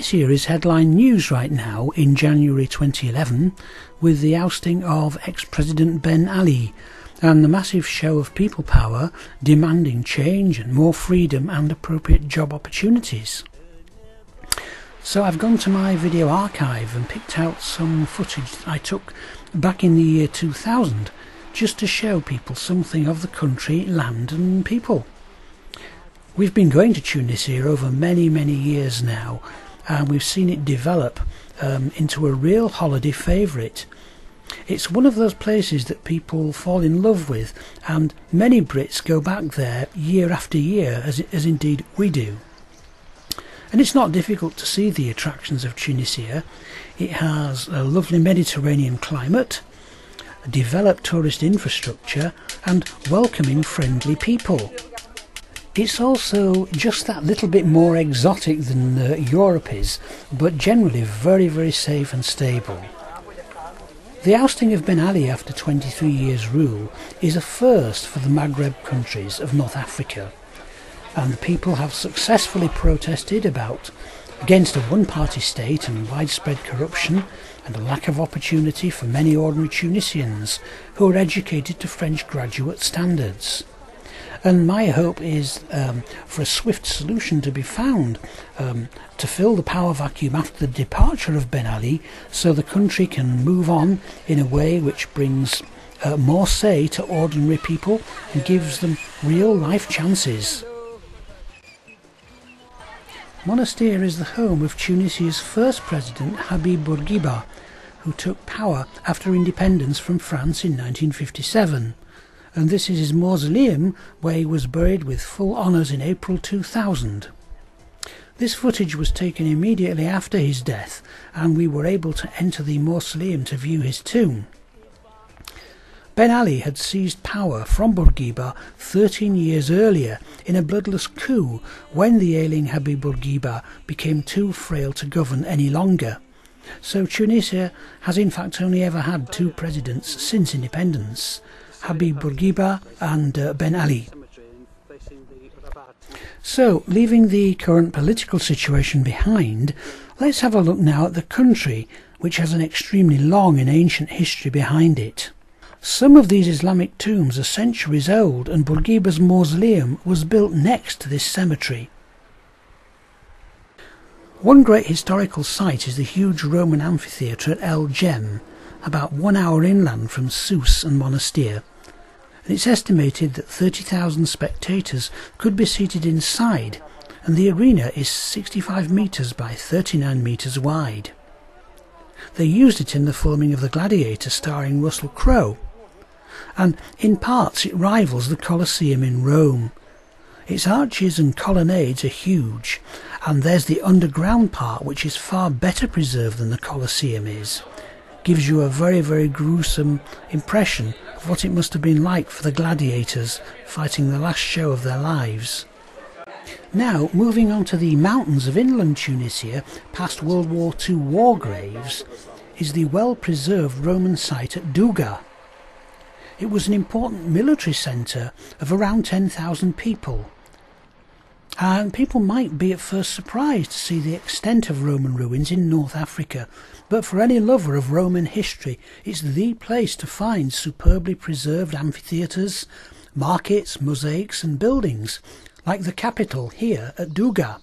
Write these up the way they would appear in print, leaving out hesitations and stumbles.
Tunisia is headline news right now in January 2011 with the ousting of ex-President Ben Ali and the massive show of people power demanding change and more freedom and appropriate job opportunities. So I've gone to my video archive and picked out some footage that I took back in the year 2000 just to show people something of the country, land and people. We've been going to Tunisia over many years now, and we've seen it develop into a real holiday favourite. It's one of those places that people fall in love with, and many Brits go back there year after year, as indeed we do. And it's not difficult to see the attractions of Tunisia. It has a lovely Mediterranean climate, a developed tourist infrastructure and welcoming, friendly people. It's also just that little bit more exotic than Europe is, but generally very safe and stable. The ousting of Ben Ali after 23 years' rule is a first for the Maghreb countries of North Africa, and the people have successfully protested against a one-party state and widespread corruption and a lack of opportunity for many ordinary Tunisians who are educated to French graduate standards. And my hope is for a swift solution to be found to fill the power vacuum after the departure of Ben Ali, so the country can move on in a way which brings more say to ordinary people and gives them real life chances. Monastery is the home of Tunisia's first president, Habib Bourguiba, who took power after independence from France in 1957. And this is his mausoleum, where he was buried with full honours in April 2000. This footage was taken immediately after his death, and we were able to enter the mausoleum to view his tomb. Ben Ali had seized power from Bourguiba 13 years earlier in a bloodless coup when the ailing Habib Bourguiba became too frail to govern any longer. So Tunisia has in fact only ever had two presidents since independence, Habib Bourguiba and Ben Ali. So, leaving the current political situation behind, let's have a look now at the country, which has an extremely long and ancient history behind it. Some of these Islamic tombs are centuries old, and Bourguiba's mausoleum was built next to this cemetery. One great historical site is the huge Roman amphitheatre at El Jem, about 1 hour inland from Sousse and Monastery, and it's estimated that 30,000 spectators could be seated inside, and the arena is 65 metres by 39 metres wide. They used it in the filming of The Gladiator starring Russell Crowe, and in parts it rivals the Colosseum in Rome. Its arches and colonnades are huge, and there's the underground part which is far better preserved than the Colosseum is. Gives you a very gruesome impression of what it must have been like for the gladiators fighting the last show of their lives. Now, moving on to the mountains of inland Tunisia, past World War II war graves, is the well-preserved Roman site at Douga. It was an important military centre of around 10,000 people. And people might be at first surprised to see the extent of Roman ruins in North Africa, but for any lover of Roman history, it's the place to find superbly preserved amphitheatres, markets, mosaics and buildings, like the Capitol here at Douga.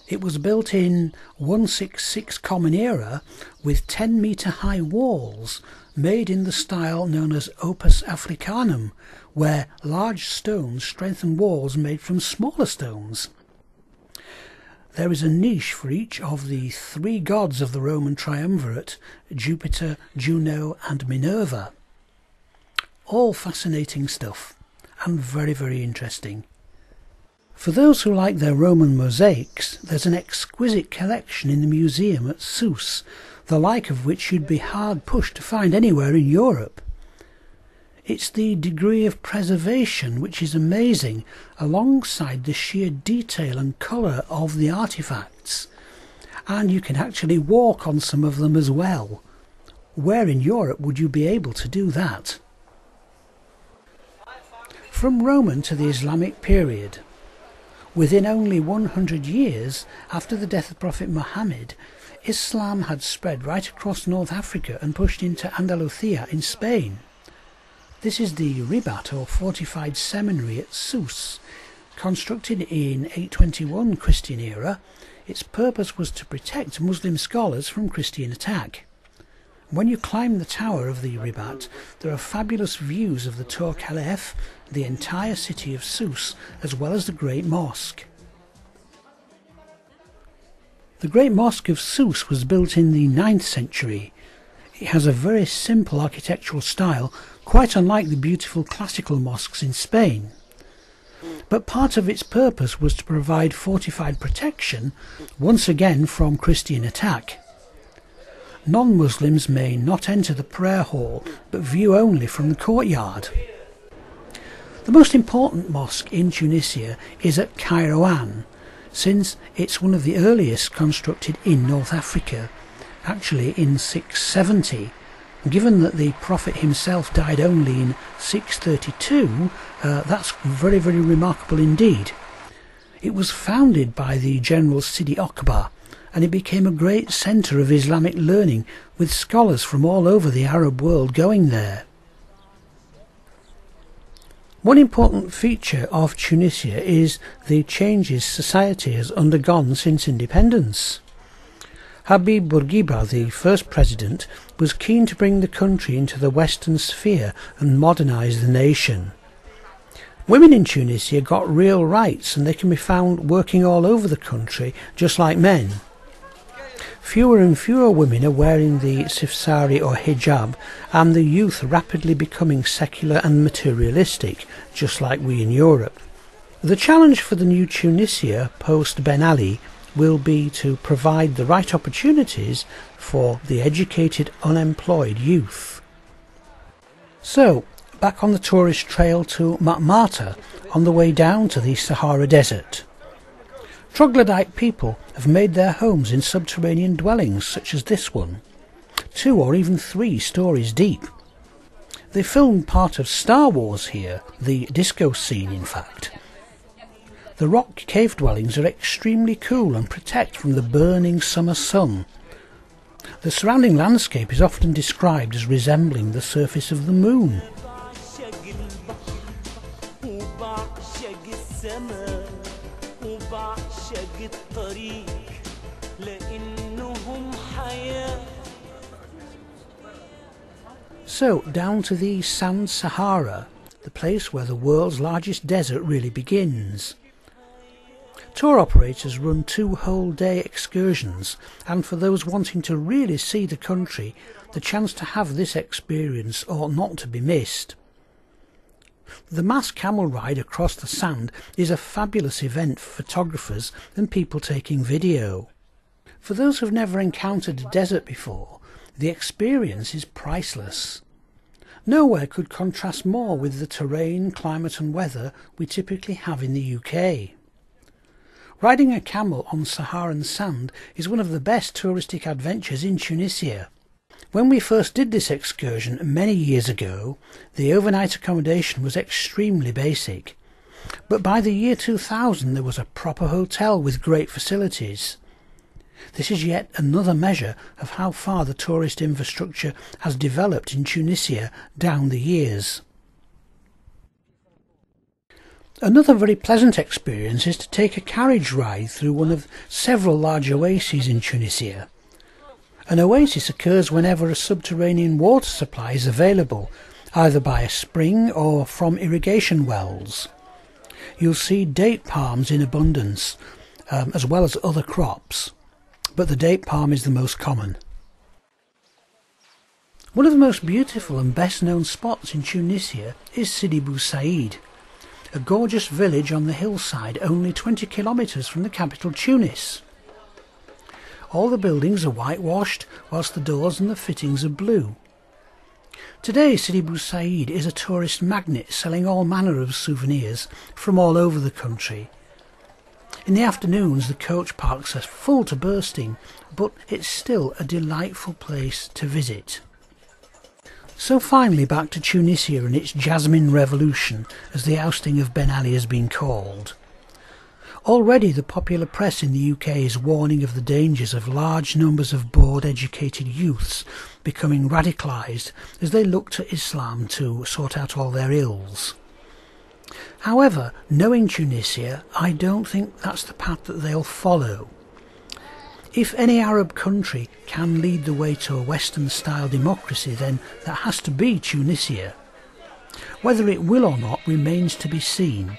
It was built in 166 Common Era with 10-metre high walls made in the style known as Opus Africanum, where large stones strengthen walls made from smaller stones. There is a niche for each of the three gods of the Roman triumvirate, Jupiter, Juno and Minerva. All fascinating stuff, and very interesting. For those who like their Roman mosaics, there's an exquisite collection in the museum at Sousse, the like of which you'd be hard pushed to find anywhere in Europe. It's the degree of preservation which is amazing, alongside the sheer detail and colour of the artefacts. And you can actually walk on some of them as well. Where in Europe would you be able to do that? From Roman to the Islamic period. Within only 100 years after the death of Prophet Muhammad, Islam had spread right across North Africa and pushed into Andalusia in Spain. This is the Ribat, or fortified seminary at Sousse. Constructed in 821 Christian era, its purpose was to protect Muslim scholars from Christian attack. When you climb the tower of the Ribat, there are fabulous views of the Tour Khalif, the entire city of Sousse, as well as the Great Mosque. The Great Mosque of Sousse was built in the 9th century. It has a very simple architectural style, quite unlike the beautiful classical mosques in Spain. But part of its purpose was to provide fortified protection, once again from Christian attack. Non-Muslims may not enter the prayer hall, but view only from the courtyard. The most important mosque in Tunisia is at Kairouan, since it's one of the earliest constructed in North Africa, actually in 670. Given that the Prophet himself died only in 632, that's very, very remarkable indeed. It was founded by the General Sidi Okba, and it became a great centre of Islamic learning, with scholars from all over the Arab world going there. One important feature of Tunisia is the changes society has undergone since independence. Habib Bourguiba, the first president, was keen to bring the country into the Western sphere and modernise the nation. Women in Tunisia got real rights, and they can be found working all over the country, just like men. Fewer and fewer women are wearing the sifsari or hijab, and the youth are rapidly becoming secular and materialistic, just like we in Europe. The challenge for the new Tunisia post-Ben Ali will be to provide the right opportunities for the educated, unemployed youth. So, back on the tourist trail to Matmata, on the way down to the Sahara Desert. Troglodyte people have made their homes in subterranean dwellings such as this one, 2 or even 3 stories deep. They filmed part of Star Wars here, the disco scene in fact. The rock cave dwellings are extremely cool and protect from the burning summer sun. The surrounding landscape is often described as resembling the surface of the moon. So, down to the Sand Sahara, the place where the world's largest desert really begins. Tour operators run 2 whole-day excursions, and for those wanting to really see the country, the chance to have this experience ought not to be missed. The mass camel ride across the sand is a fabulous event for photographers and people taking video. For those who've never encountered a desert before, the experience is priceless. Nowhere could contrast more with the terrain, climate and weather we typically have in the UK. Riding a camel on Saharan sand is one of the best touristic adventures in Tunisia. When we first did this excursion many years ago, the overnight accommodation was extremely basic. But by the year 2000 there was a proper hotel with great facilities. This is yet another measure of how far the tourist infrastructure has developed in Tunisia down the years. Another very pleasant experience is to take a carriage ride through one of several large oases in Tunisia. An oasis occurs whenever a subterranean water supply is available, either by a spring or from irrigation wells. You'll see date palms in abundance, as well as other crops, but the date palm is the most common. One of the most beautiful and best known spots in Tunisia is Sidi Busaid, a gorgeous village on the hillside only 20 kilometres from the capital Tunis. All the buildings are whitewashed, whilst the doors and the fittings are blue. Today Sidi Busaid is a tourist magnet selling all manner of souvenirs from all over the country. In the afternoons the coach parks are full to bursting, but it's still a delightful place to visit. So finally back to Tunisia and its Jasmine Revolution, as the ousting of Ben Ali has been called. Already the popular press in the UK is warning of the dangers of large numbers of bored educated youths becoming radicalised as they look to Islam to sort out all their ills. However, knowing Tunisia, I don't think that's the path that they'll follow. If any Arab country can lead the way to a Western-style democracy, then that has to be Tunisia. Whether it will or not remains to be seen.